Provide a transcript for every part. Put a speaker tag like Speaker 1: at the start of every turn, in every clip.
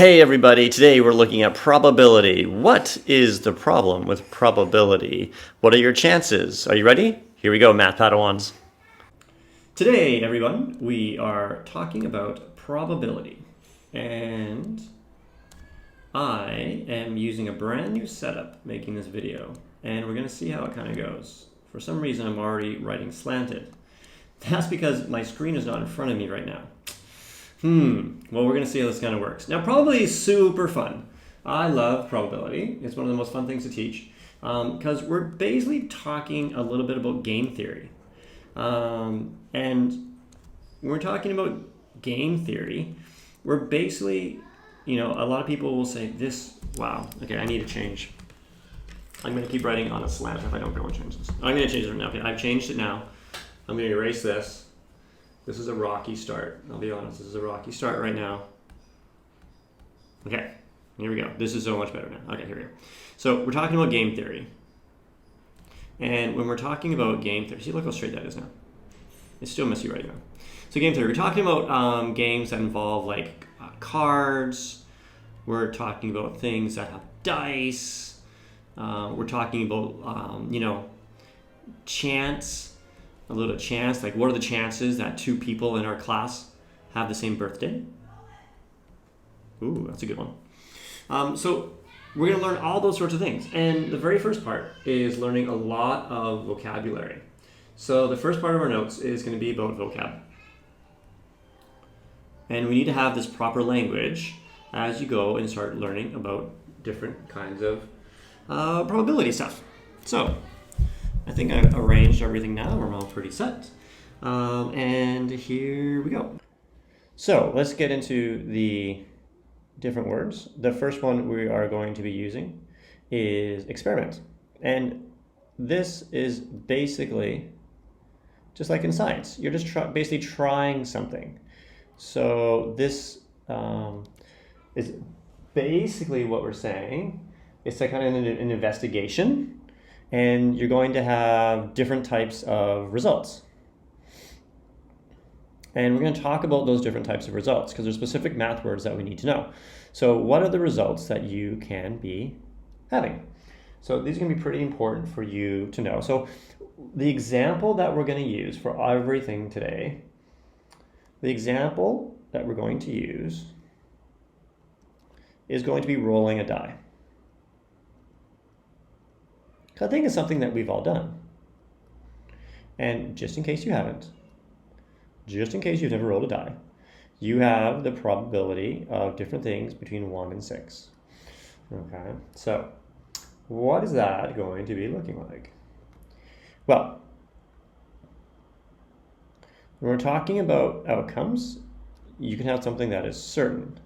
Speaker 1: Hey everybody, today we're looking at probability. What is the problem with probability? What are your chances? Are you ready? Here we go, Math Padawans. Today, everyone, we are talking about probability. And I am using a brand new setup making this video. And we're going to see how it kind of goes. For some reason, I'm already writing slanted. That's because my screen is not in front of me right now. Well, we're going to see how this kind of works. Now, probability is super fun. I love probability. It's one of the most fun things to teach because we're basically talking a little bit about game theory. And when we're talking about game theory, we're basically, a lot of people will say this, wow, okay, I need to change. I'm going to keep writing on a slant if I don't go and change this. I'm going to change it now. Okay, I've changed it now. I'm going to erase this. This is a rocky start. I'll be honest, this is a rocky start right now. Okay, here we go. This is so much better now. Okay, here we go. So we're talking about game theory. And when we're talking about game theory, see, look how straight that is now. It's still messy right now. So game theory, we're talking about games that involve like cards. We're talking about things that have dice. We're talking about, chance. A little chance, like what are the chances that two people in our class have the same birthday? Ooh, that's a good one. So we're going to learn all those sorts of things. And the very first part is learning a lot of vocabulary. So the first part of our notes is going to be about vocab. And we need to have this proper language as you go and start learning about different kinds of probability stuff. So I think I've arranged everything now. We're all pretty set. And here we go. So let's get into the different words. The first one we are going to be using is experiment. And this is basically just like in science. You're just basically trying something. So this is basically what we're saying. It's like kind of an investigation. And you're going to have different types of results. And we're going to talk about those different types of results because there's specific math words that we need to know. So what are the results that you can be having? So these are going to be pretty important for you to know. So the example that we're going to use for everything today, the example that we're going to use is going to be rolling a die. I think it's something that we've all done. And just in case you haven't, just in case you've never rolled a die, you have the probability of different things between 1 and 6. Okay, so what is that going to be looking like? Well, when we're talking about outcomes, you can have something that is certain.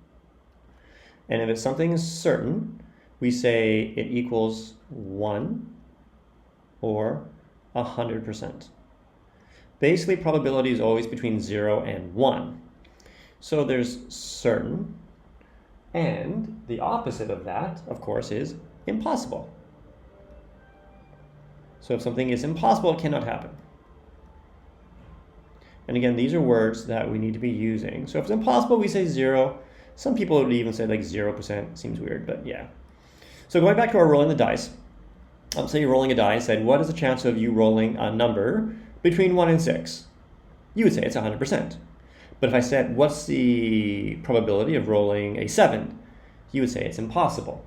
Speaker 1: And if it's something is certain, we say it equals 1 or 100%. Basically, probability is always between 0 and 1. So there's certain, and the opposite of that, of course, is impossible. So if something is impossible, it cannot happen. And again, these are words that we need to be using. So if it's impossible, we say 0. Some people would even say like 0%. Seems weird, but yeah. So going back to our rolling the dice, say you're rolling a die, I said, what is the chance of you rolling a number between 1 and 6? You would say it's 100%. But if I said, what's the probability of rolling a 7? You would say it's impossible.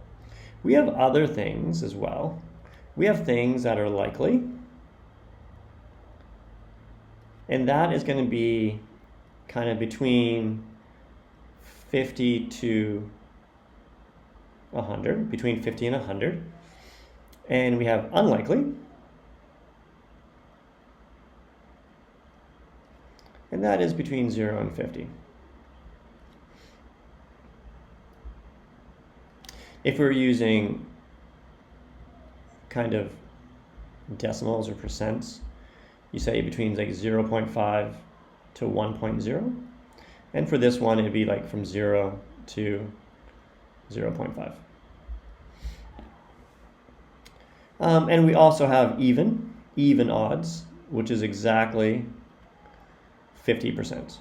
Speaker 1: We have other things as well. We have things that are likely. And that is going to be kind of between 50 to 100, between 50 and 100. And we have unlikely. And that is between 0 and 50. If we're using kind of decimals or percents, you say between like 0.5 to 1.0. And for this one, it'd be like from 0 to 0.5. And we also have even odds, which is exactly 50%.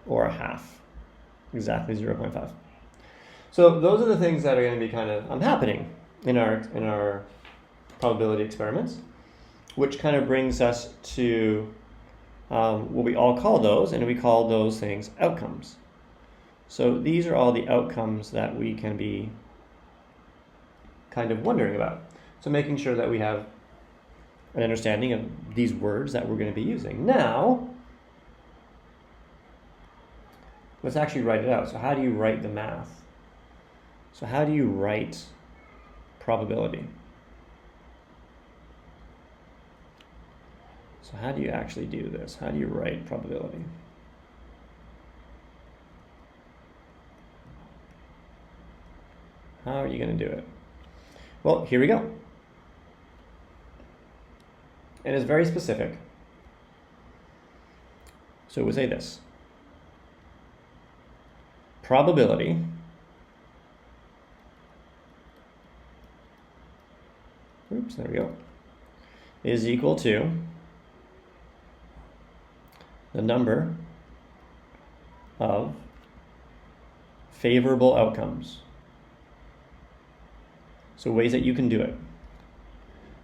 Speaker 1: or a half. exactly 0.5. So those are the things that are going to be kind of happening in our probability experiments, which kind of brings us to what we all call those, and we call those things outcomes. So these are all the outcomes that we can be kind of wondering about. So making sure that we have an understanding of these words that we're going to be using. Now, let's actually write it out. So how do you write the math? So how do you write probability? So how do you actually do this? How do you write probability? How are you going to do it? Well, here we go. And it's very specific. So we say this. Probability there we go, is equal to the number of favorable outcomes. So ways that you can do it.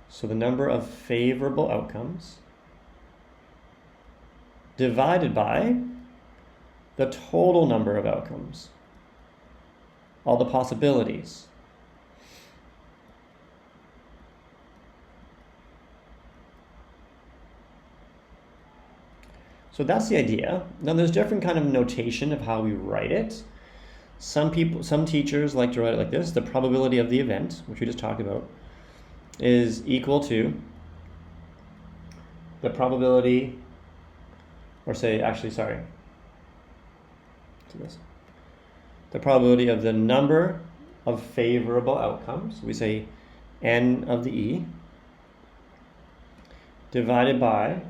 Speaker 1: So the number of favorable outcomes divided by the total number of outcomes, all the possibilities. So that's the idea. Now there's different kind of notation of how we write it. Some teachers like to write it like this. The probability of the event, which we just talked about, is equal to the probability, or say, actually, sorry, to this. The probability of the number of favorable outcomes, we say n of the e, divided by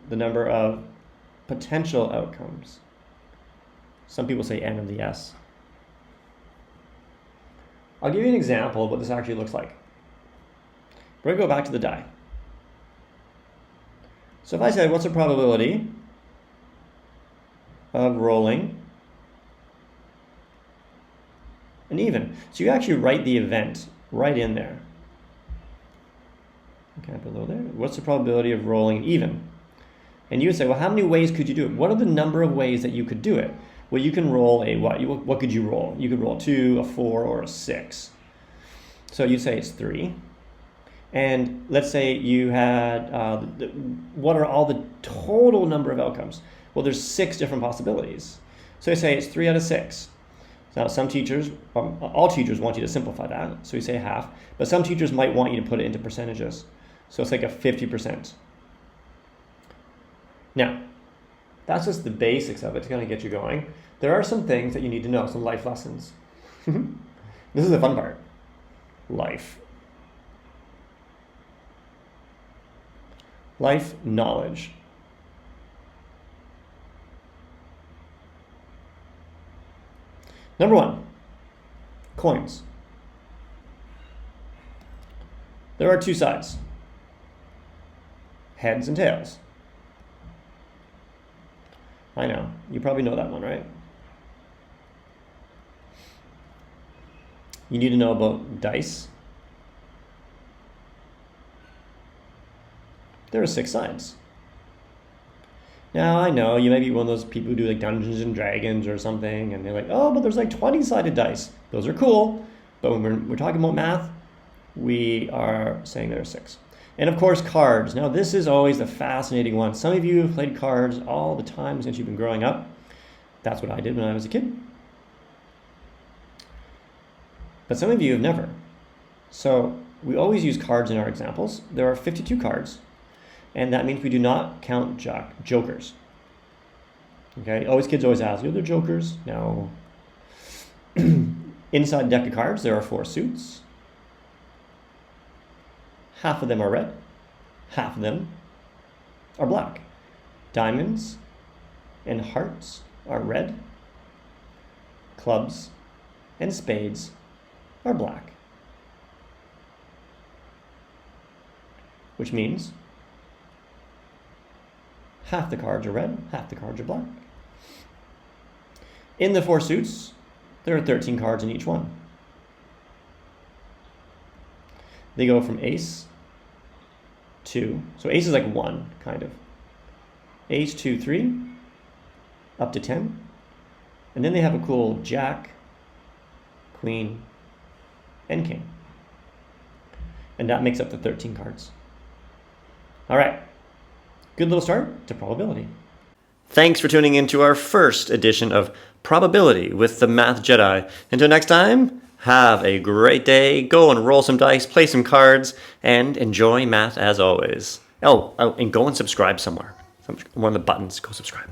Speaker 1: the number of potential outcomes. Some people say n of the s. I'll give you an example of what this actually looks like. We're going to go back to the die. So if I said, what's the probability of rolling an even? So you actually write the event right in there. Okay, below there. What's the probability of rolling an even? And you would say, well, how many ways could you do it? What are the number of ways that you could do it? Well, you can roll a what? What could you roll? You could roll a 2, a 4, or a 6. So you say it's 3. And let's say you had, what are all the total number of outcomes? Well, there's 6 different possibilities. So you say it's 3 out of 6. Now, some teachers, all teachers want you to simplify that. So you say half. But some teachers might want you to put it into percentages. So it's like a 50%. Now, that's just the basics of it to kind of get you going. There are some things that you need to know, some life lessons. This is the fun part. Life knowledge. Number 1, coins. There are 2 sides, heads and tails. I know, you probably know that one, right? You need to know about dice. There are 6 sides. Now, I know you might be one of those people who do like Dungeons and Dragons or something, and they're like, oh, but there's like 20-sided dice. Those are cool, but when we're talking about math, we are saying there are 6. And of course, cards. Now, this is always the fascinating one. Some of you have played cards all the time since you've been growing up. That's what I did when I was a kid. But some of you have never. So we always use cards in our examples. There are 52 cards, and that means we do not count jokers. Okay, kids always ask, are there jokers? No. Inside deck of cards, there are 4 suits. Half of them are red, half of them are black. Diamonds and hearts are red. Clubs and spades are black. Which means half the cards are red, half the cards are black. In the four suits, there are 13 cards in each one. They go from ace to, so ace is like 1, kind of. Ace, 2, 3, up to 10. And then they have a cool jack, queen, and king. And that makes up the 13 cards. All right, good little start to probability. Thanks for tuning in to our first edition of Probability with the Math Jedi. Until next time, have a great day. Go and roll some dice, play some cards, and enjoy math as always. Oh, and go and subscribe somewhere. One of the buttons, go subscribe.